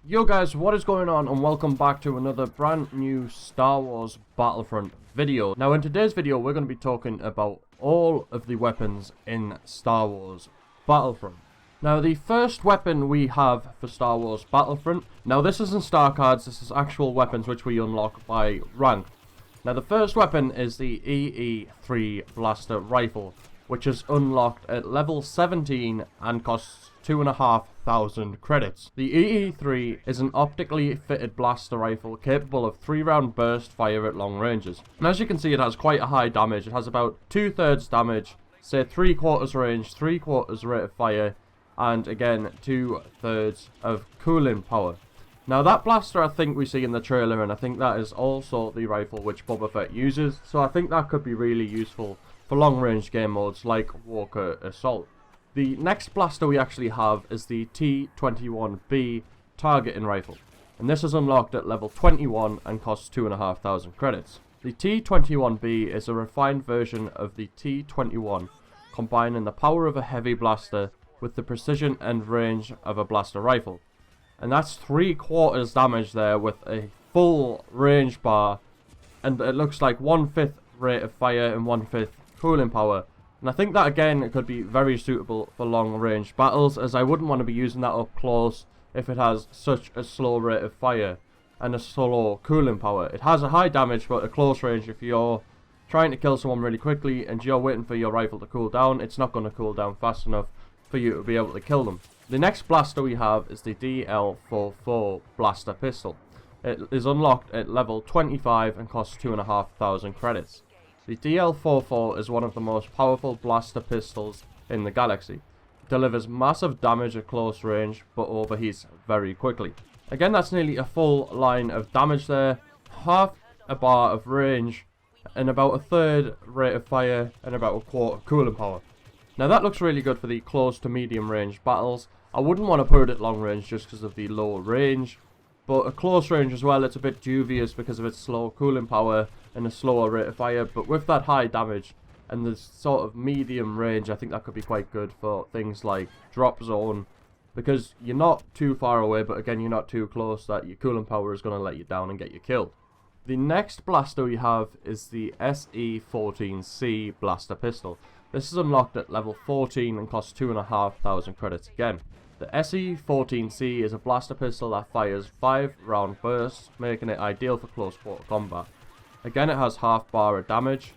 Yo guys, what is going on, and welcome back to another brand new Star Wars Battlefront video. Now in today's video we're going to be talking about all of the weapons in Star Wars Battlefront. Now the first weapon we have for Star Wars Battlefront, now this isn't star cards, this is actual weapons which we unlock by rank. Now the first weapon is the E11 Blaster rifle, which is unlocked at level 17 and costs 2,500 credits. The EE3 is an optically fitted blaster rifle capable of 3-round burst fire at long ranges. And as you can see, it has quite a high damage. It has about 2/3 damage, say 3/4 range, 3/4 rate of fire, and again 2/3 of cooling power. Now that blaster I think we see in the trailer, and I think that is also the rifle which Boba Fett uses, so I think that could be really useful for long range game modes like Walker Assault. The next blaster we actually have is the T21 targeting rifle, and this is unlocked at level 21 and costs 2,500 credits. The T21 is a refined version of the T21, combining the power of a heavy blaster with the precision and range of a blaster rifle. And that's 3/4 damage there with a full range bar, and it looks like 1/5 rate of fire and 1/5 cooling power. And I think that again could be very suitable for long range battles, as I wouldn't want to be using that up close if it has such a slow rate of fire and a slow cooling power. It has a high damage, but at close range, if you're trying to kill someone really quickly and you're waiting for your rifle to cool down, it's not going to cool down fast enough for you to be able to kill them. The next blaster we have is the DL4 Blaster Pistol. It is unlocked at level 25 and costs 2,500 credits. The DL4 is one of the most powerful blaster pistols in the galaxy. It delivers massive damage at close range, but overheats very quickly. Again, that's nearly a full line of damage there, half a bar of range, and about 1/3 rate of fire, and about 1/4 cooling power. Now that looks really good for the close to medium range battles. I wouldn't want to put it at long range just because of the low range, but at close range as well it's a bit dubious because of its slow cooling power and a slower rate of fire. But with that high damage and the sort of medium range, I think that could be quite good for things like drop zone, because you're not too far away, but again you're not too close that your cooling power is going to let you down and get you killed. The next blaster we have is the SE14C Blaster Pistol. This is unlocked at level 14 and costs 2,500 credits again. The SE14C is a blaster pistol that fires 5-round bursts, making it ideal for close quarter combat. Again, it has half bar of damage,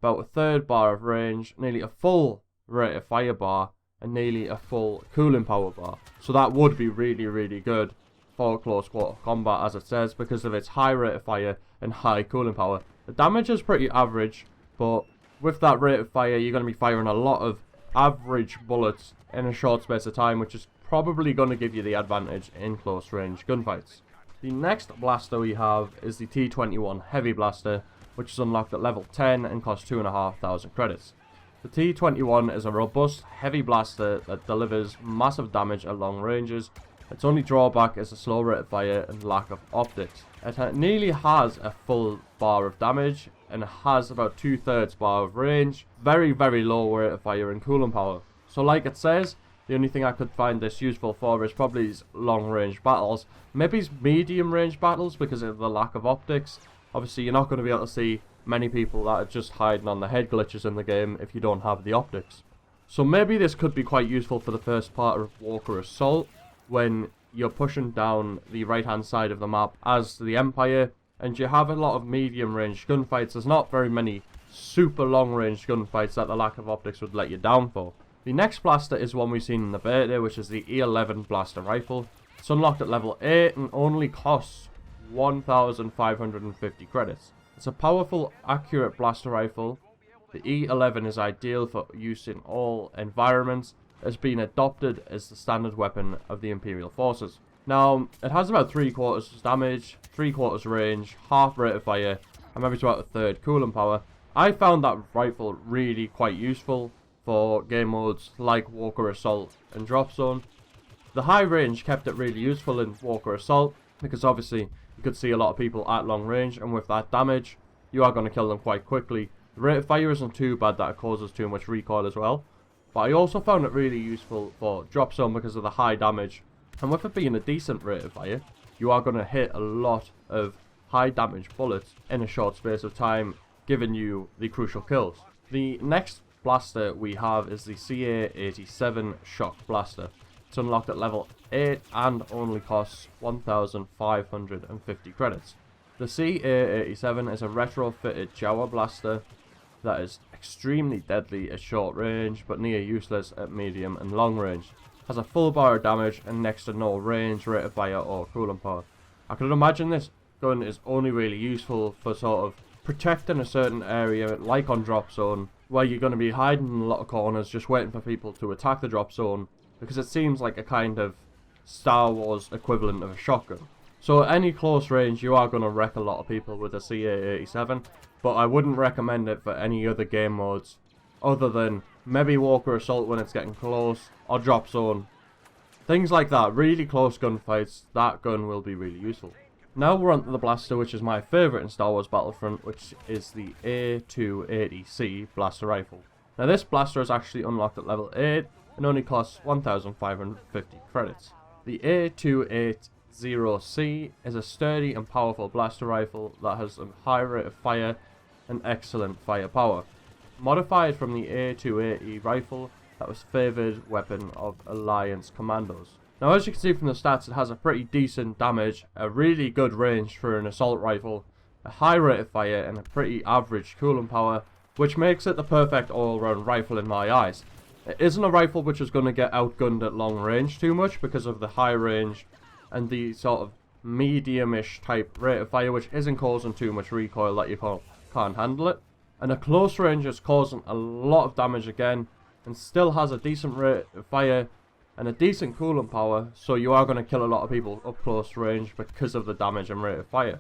about 1/3 bar of range, nearly a full rate of fire bar, and nearly a full cooling power bar. So that would be really good for close quarter combat, as it says, because of its high rate of fire and high cooling power. The damage is pretty average, but with that rate of fire you're going to be firing a lot of average bullets in a short space of time, which is probably going to give you the advantage in close range gunfights. The next blaster we have is the T21 Heavy Blaster, which is unlocked at level 10 and costs 2,500 credits. The T21 is a robust heavy blaster that delivers massive damage at long ranges. Its only drawback is a slow rate of fire and lack of optics. It nearly has a full bar of damage and has about 2/3 bar of range, very low rate of fire and cooling power. So like it says, the only thing I could find this useful for is probably long range battles, maybe medium range battles because of the lack of optics. Obviously you're not going to be able to see many people that are just hiding on the head glitches in the game if you don't have the optics. So maybe this could be quite useful for the first part of Walker Assault, when you're pushing down the right hand side of the map as the Empire, and you have a lot of medium range gunfights. There's not very many super long range gunfights that the lack of optics would let you down for. The next blaster is one we've seen in the beta, which is the E11 Blaster rifle. It's unlocked at level 8 and only costs 1,550 credits. It's a powerful, accurate blaster rifle. The E11 is ideal for use in all environments. Has been adopted as the standard weapon of the Imperial Forces. Now, it has about 3/4 damage, 3/4 range, half rate of fire, and maybe about 1/3 cooling power. I found that rifle really quite useful for game modes like Walker Assault and Drop Zone. The high range kept it really useful in Walker Assault, because obviously you could see a lot of people at long range, and with that damage, you are going to kill them quite quickly. The rate of fire isn't too bad that it causes too much recoil as well. But I also found it really useful for Drop Zone because of the high damage And with it being a decent rate of fire, you are going to hit a lot of high damage bullets in a short space of time, giving you the crucial kills. The next blaster we have is the CA87 Shock Blaster. It's unlocked at level 8 and only costs 1,550 credits. The CA87 is a retrofitted Jawa blaster that is extremely deadly at short range but near useless at medium and long range. Has a full bar of damage and next to no range, rate of fire or coolant power. I can imagine this gun is only really useful for sort of protecting a certain area, like on drop zone, where you're going to be hiding in a lot of corners just waiting for people to attack the drop zone, because it seems like a kind of Star Wars equivalent of a shotgun. So at any close range you are going to wreck a lot of people with a CA87, but I wouldn't recommend it for any other game modes other than maybe Walker Assault when it's getting close, or drop zone. Things like that, really close gunfights, that gun will be really useful. Now we're on to the blaster which is my favourite in Star Wars Battlefront, which is the A280 Blaster Rifle. Now this blaster is actually unlocked at level 8 and only costs 1,550 credits. The A280C is a sturdy and powerful blaster rifle that has a high rate of fire and excellent firepower. Modified from the A280 rifle that was favoured weapon of Alliance commandos. Now as you can see from the stats, it has a pretty decent damage, a really good range for an assault rifle, a high rate of fire and a pretty average coolant power, which makes it the perfect all-round rifle in my eyes. It isn't a rifle which is going to get outgunned at long range too much because of the high range and the sort of medium-ish type rate of fire, which isn't causing too much recoil that you can't handle it. And a close range is causing a lot of damage again, and still has a decent rate of fire and a decent coolant power, so you are going to kill a lot of people up close range because of the damage and rate of fire.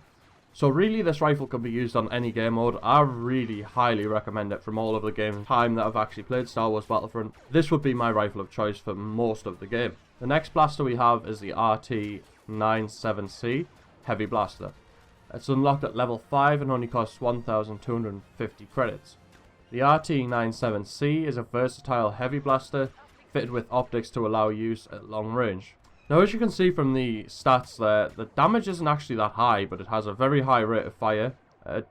So really this rifle can be used on any game mode. I really highly recommend it from all of the game time that I've actually played Star Wars Battlefront. This would be my rifle of choice for most of the game. The next blaster we have is the RT19 Heavy Blaster. It's unlocked at level 5 and only costs 1,250 credits. The RT97C is a versatile heavy blaster fitted with optics to allow use at long range. Now as you can see from the stats there, the damage isn't actually that high, but it has a very high rate of fire,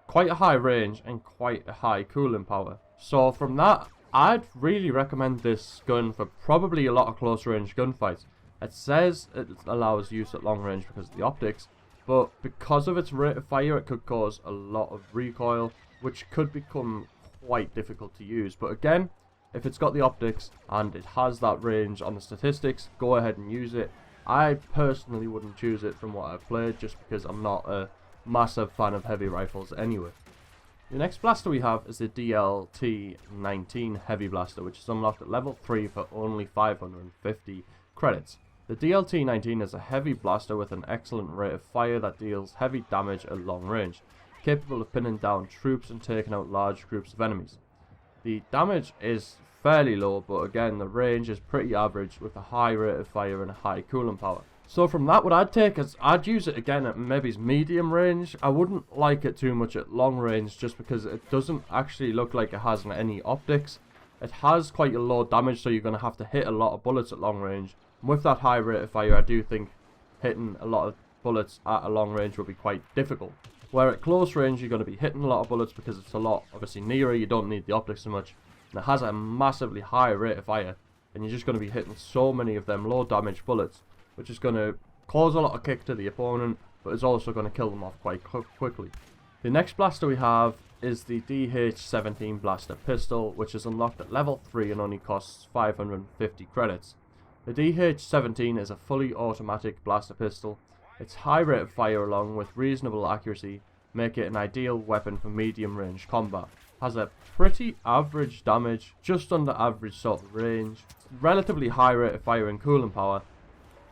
quite a high range and quite a high cooling power. So from that, I'd really recommend this gun for probably a lot of close range gunfights. It says it allows use at long range because of the optics, but because of its rate of fire it could cause a lot of recoil, which could become quite difficult to use. But again, if it's got the optics and it has that range on the statistics, go ahead and use it. I personally wouldn't choose it from what I've played, just because I'm not a massive fan of heavy rifles anyway. The next blaster we have is the DLT19 Heavy Blaster, which is unlocked at level 3 for only 550 credits. The DLT19 is a heavy blaster with an excellent rate of fire that deals heavy damage at long range, capable of pinning down troops and taking out large groups of enemies. The damage is fairly low, but again the range is pretty average with a high rate of fire and a high coolant power. So from that, what I'd take is I'd use it again at maybe medium range. I wouldn't like it too much at long range just because it doesn't actually look like it has any optics. It has quite a low damage, so you're going to have to hit a lot of bullets at long range. And with that high rate of fire, I do think hitting a lot of bullets at a long range will be quite difficult. Where at close range you're going to be hitting a lot of bullets because it's a lot obviously nearer, you don't need the optics so much. And it has a massively high rate of fire, and you're just going to be hitting so many of them low damage bullets, which is going to cause a lot of kick to the opponent, but is also going to kill them off quite quickly. The next blaster we have is the TH17 Blaster Pistol, which is unlocked at level 3 and only costs 550 credits. The TH17 is a fully automatic blaster pistol. Its high rate of fire along with reasonable accuracy make it an ideal weapon for medium range combat. Has a pretty average damage, just under average sort of range, relatively high rate of fire and coolant power,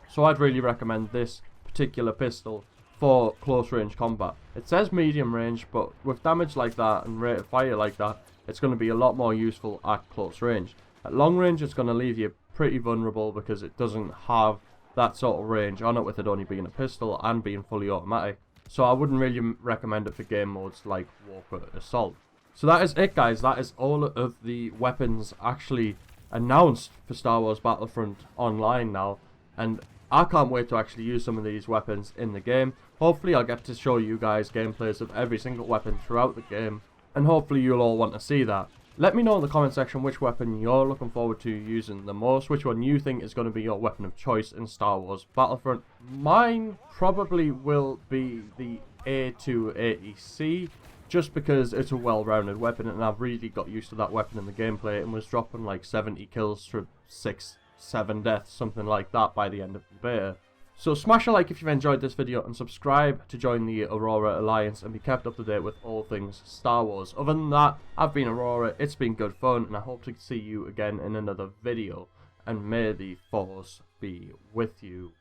so I'd really recommend this particular pistol for close range combat. It says medium range, but with damage like that and rate of fire like that, it's going to be a lot more useful at close range. At long range it's going to leave you pretty vulnerable because it doesn't have that sort of range on it, with it only being a pistol and being fully automatic. So I wouldn't really recommend it for game modes like Walker Assault. So that is it, guys. That is all of the weapons actually announced for Star Wars Battlefront Online now. And I can't wait to actually use some of these weapons in the game. Hopefully I'll get to show you guys gameplays of every single weapon throughout the game, and hopefully you'll all want to see that. Let me know in the comment section which weapon you're looking forward to using the most, which one you think is going to be your weapon of choice in Star Wars Battlefront. Mine probably will be the A280C, just because it's a well-rounded weapon and I've really got used to that weapon in the gameplay and was dropping like 70 kills for 6-7 deaths, something like that by the end of the beta. So smash a like if you've enjoyed this video and subscribe to join the Axrora Alliance and be kept up to date with all things Star Wars. Other than that, I've been Axrora, it's been good fun, and I hope to see you again in another video, and may the Force be with you.